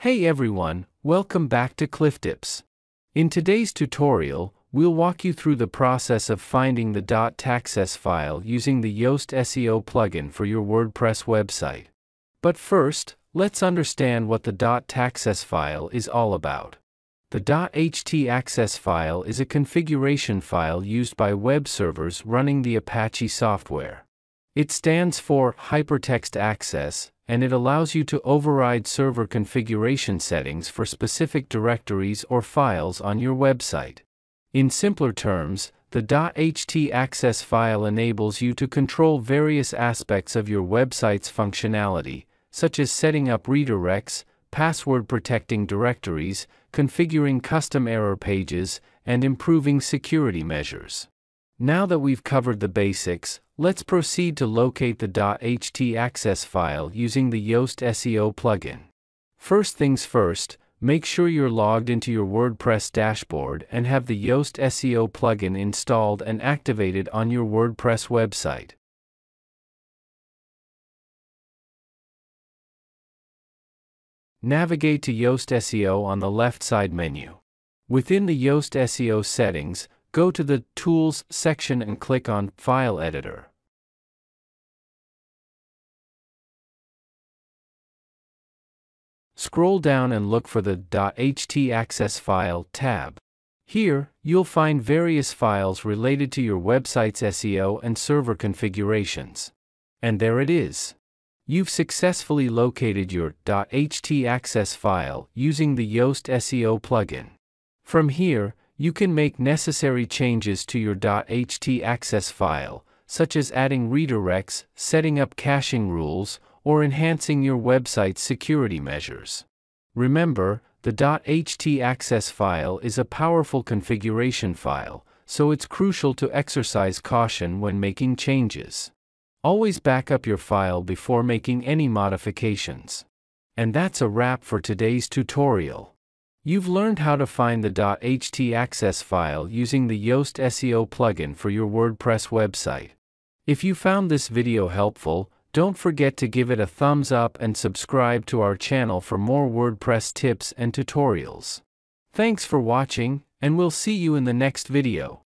Hey everyone, welcome back to CLIFFTIPS. In today's tutorial, we'll walk you through the process of finding the htaccess file using the Yoast SEO plugin for your WordPress website. But first, let's understand what the htaccess file is all about. The htaccess file is a configuration file used by web servers running the Apache software. It stands for Hypertext Access, and it allows you to override server configuration settings for specific directories or files on your website. In simpler terms, the htaccess file enables you to control various aspects of your website's functionality, such as setting up redirects, password protecting directories, configuring custom error pages, and improving security measures. Now that we've covered the basics, let's proceed to locate the htaccess file using the Yoast SEO plugin. First things first, make sure you're logged into your WordPress dashboard and have the Yoast SEO plugin installed and activated on your WordPress website. Navigate to Yoast SEO on the left side menu. Within the Yoast SEO settings, go to the Tools section and click on File Editor. Scroll down and look for the htaccess file tab. Here, you'll find various files related to your website's SEO and server configurations. And there it is. You've successfully located your htaccess file using the Yoast SEO plugin. From here, you can make necessary changes to your htaccess file, such as adding redirects, setting up caching rules, or enhancing your website's security measures. Remember, the htaccess file is a powerful configuration file, so it's crucial to exercise caution when making changes. Always back up your file before making any modifications. And that's a wrap for today's tutorial. You've learned how to find the htaccess file using the Yoast SEO plugin for your WordPress website. If you found this video helpful, don't forget to give it a thumbs up and subscribe to our channel for more WordPress tips and tutorials. Thanks for watching, and we'll see you in the next video.